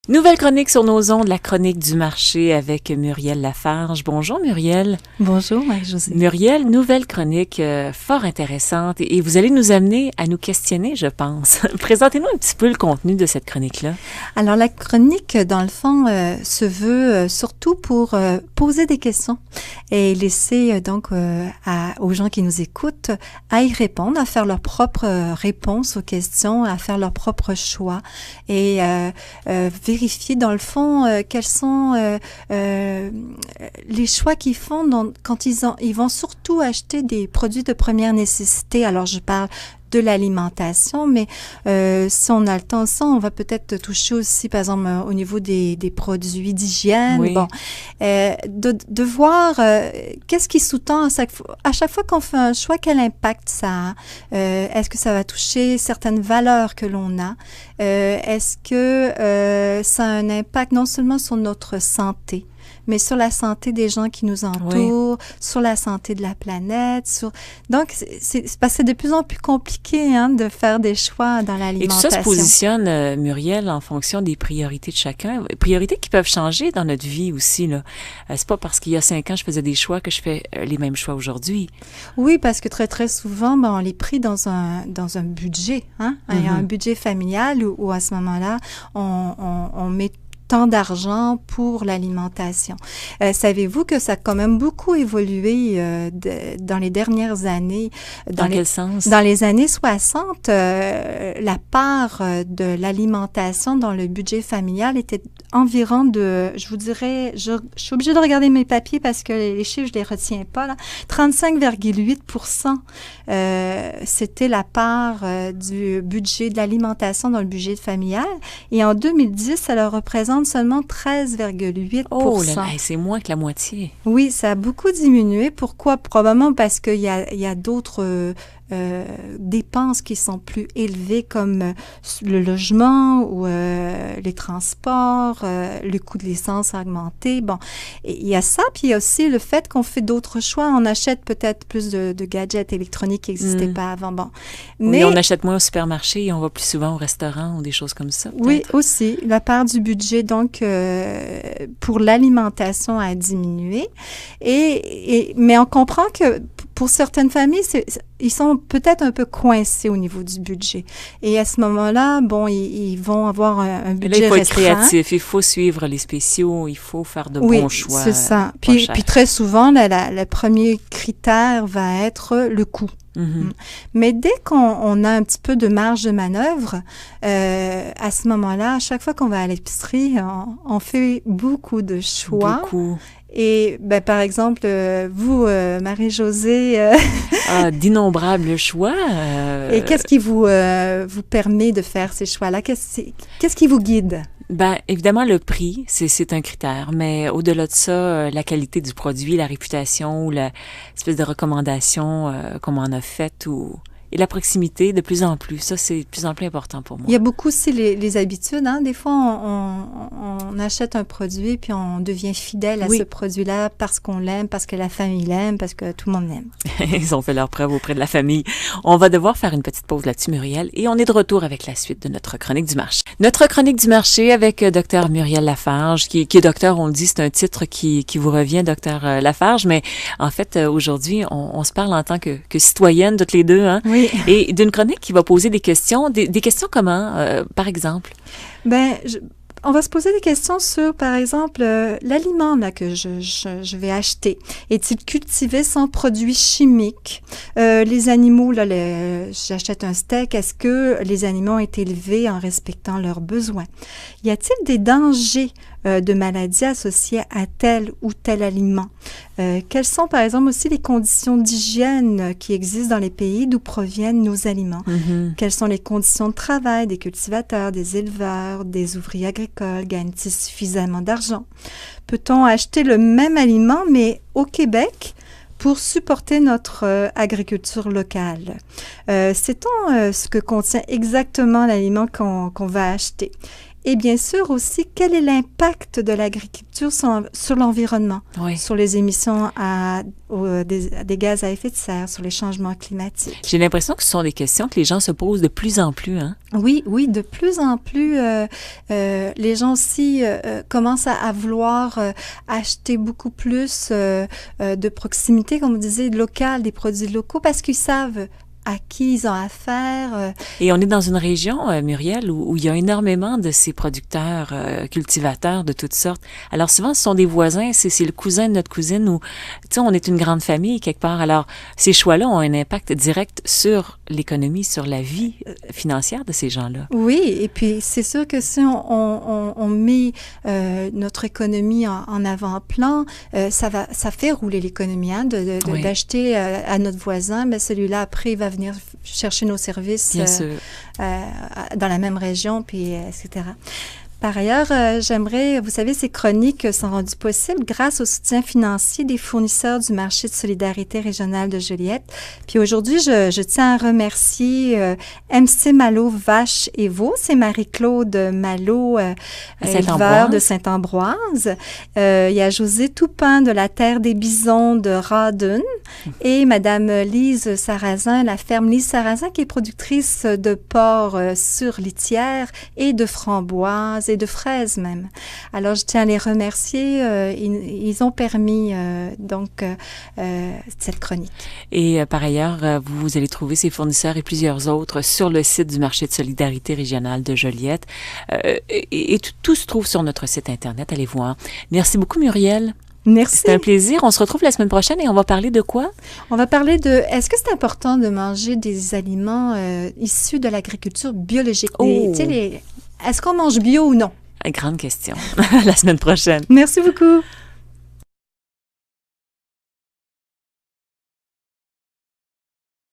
Nouvelle chronique sur nos ondes, la chronique du marché avec Muriel Lafarge. Bonjour Muriel. Bonjour Marie-Josée. Muriel, nouvelle chronique fort intéressante et vous allez nous amener à nous questionner, je pense. Présentez-nous un petit peu le contenu de cette chronique-là. Alors la chronique, dans le fond, se veut surtout pour poser des questions et laisser donc aux gens qui nous écoutent à y répondre, à faire leur propre réponse aux questions, à faire leur propre choix et vérifier dans le fond quels sont les choix qu'ils font quand ils vont surtout acheter des produits de première nécessité. Alors je parle de l'alimentation, mais si on a le temps, ça, on va peut-être toucher aussi, par exemple, au niveau des produits d'hygiène. Oui. Bon, de voir qu'est-ce qui sous-tend à chaque fois qu'on fait un choix, quel impact ça a. Est-ce que ça va toucher certaines valeurs que l'on a? Est-ce que ça a un impact non seulement sur notre santé, mais sur la santé des gens qui nous entourent, sur la santé de la planète. Donc, c'est parce que c'est de plus en plus compliqué de faire des choix dans l'alimentation. Et tout ça se positionne, Muriel, en fonction des priorités de chacun. Priorités qui peuvent changer dans notre vie aussi, là. C'est pas parce qu'il y a 5 ans, je faisais des choix que je fais les mêmes choix aujourd'hui. Oui, parce que très, très souvent, on les pris dans un budget. Il y a un budget familial où à ce moment-là, on met tant d'argent pour l'alimentation. Savez-vous que ça a quand même beaucoup évolué dans les dernières années? Dans quel sens? Dans les années 60, la part de l'alimentation dans le budget familial était environ je vous dirais, je suis obligée de regarder mes papiers parce que les chiffres, je les retiens pas, là. 35,8%, c'était la part du budget de l'alimentation dans le budget familial. Et en 2010, ça le représente seulement 13,8%. Oh là là, c'est moins que la moitié. Oui, ça a beaucoup diminué. Pourquoi? Probablement parce qu'il y a d'autres dépenses qui sont plus élevées comme le logement ou les transports, le coût de l'essence a augmenté. Bon, il y a ça, puis il y a aussi le fait qu'on fait d'autres choix. On achète peut-être plus de gadgets électroniques qui n'existaient pas avant. Bon, mais on achète moins au supermarché et on va plus souvent au restaurant ou des choses comme ça. Oui, aussi. La part du budget, donc, pour l'alimentation a diminué. Mais on comprend que pour certaines familles, ils sont peut-être un peu coincés au niveau du budget. Et à ce moment-là, ils vont avoir un budget restreint. Là, il faut être créatif, il faut suivre les spéciaux, il faut faire de bons choix. Oui, c'est ça. Puis très souvent, le premier critère va être le coût. Mm-hmm. Mais dès qu'on a un petit peu de marge de manœuvre, à ce moment-là, à chaque fois qu'on va à l'épicerie, on fait beaucoup de choix. Beaucoup. Et par exemple, vous, Marie-Josée... d'innombrables choix. Et qu'est-ce qui vous permet de faire ces choix-là? Qu'est-ce qui vous guide? Évidemment, le prix, c'est un critère, mais au-delà de ça, la qualité du produit, la réputation ou l'espèce de recommandation qu'on m'en a faite et la proximité de plus en plus. Ça, c'est de plus en plus important pour moi. Il y a beaucoup aussi les habitudes. Des fois, on achète un produit puis on devient fidèle à ce produit-là parce qu'on l'aime, parce que la famille l'aime, parce que tout le monde l'aime. Ils ont fait leurs preuves auprès de la famille. On va devoir faire une petite pause là-dessus, Muriel, et on est de retour avec la suite de notre chronique du marché. Notre chronique du marché avec Dr Muriel Lafarge, qui est docteur, on le dit, c'est un titre qui vous revient, Dr Lafarge, mais en fait, aujourd'hui, on se parle en tant que citoyenne, toutes les deux, Oui. Et d'une chronique qui va poser des questions. Des questions comment, par exemple? On va se poser des questions sur, par exemple, l'aliment là, que je vais acheter. Est-il cultivé sans produits chimiques? Les animaux, là, j'achète un steak. Est-ce que les animaux ont été élevés en respectant leurs besoins? Y a-t-il des dangers de maladies associées à tel ou tel aliment? Quelles sont, par exemple, aussi les conditions d'hygiène qui existent dans les pays d'où proviennent nos aliments? Mm-hmm. Quelles sont les conditions de travail des cultivateurs, des éleveurs, des ouvriers agricoles? Gagnent-ils suffisamment d'argent? Peut-on acheter le même aliment, mais au Québec, pour supporter notre agriculture locale? Sait-on ce que contient exactement l'aliment qu'on va acheter? Et bien sûr aussi, quel est l'impact de l'agriculture sur l'environnement, sur les émissions des gaz à effet de serre, sur les changements climatiques. J'ai l'impression que ce sont des questions que les gens se posent de plus en plus, hein? Oui, de plus en plus, les gens aussi commencent à vouloir acheter beaucoup plus de proximité, comme vous disiez, local, des produits locaux, parce qu'ils savent à qui ils ont affaire. Et on est dans une région, Muriel, où il y a énormément de ces producteurs, cultivateurs de toutes sortes. Alors souvent, ce sont des voisins, c'est le cousin de notre cousine, ou tu sais, on est une grande famille quelque part. Alors ces choix-là ont un impact direct sur l'économie, sur la vie financière de ces gens-là. Oui, et puis c'est sûr que si on met notre économie en avant-plan, ça fait rouler l'économie, hein, d'acheter à notre voisin, mais celui-là après il va venir chercher nos services dans la même région, puis etc. Par ailleurs, j'aimerais, vous savez, ces chroniques sont rendues possibles grâce au soutien financier des fournisseurs du marché de solidarité régionale de Joliette. Puis aujourd'hui, je tiens à remercier MC Malo Vache et Veau. C'est Marie-Claude Malo, éleveur de Saint-Ambroise. Il y a José Toupin de la Terre des Bisons de Radun et Madame Lise Sarrazin, la ferme Lise Sarrazin, qui est productrice de porc sur litière et de framboises et de fraises même. Alors, je tiens à les remercier. Ils ont permis cette chronique. Et par ailleurs, vous allez trouver ces fournisseurs et plusieurs autres sur le site du marché de solidarité régionale de Joliette. Et tout se trouve sur notre site Internet. Allez voir. Merci beaucoup, Muriel. Merci. C'était un plaisir. On se retrouve la semaine prochaine et on va parler de quoi? On va parler de... Est-ce que c'est important de manger des aliments issus de l'agriculture biologique? Est-ce qu'on mange bio ou non? Grande question. La semaine prochaine. Merci beaucoup.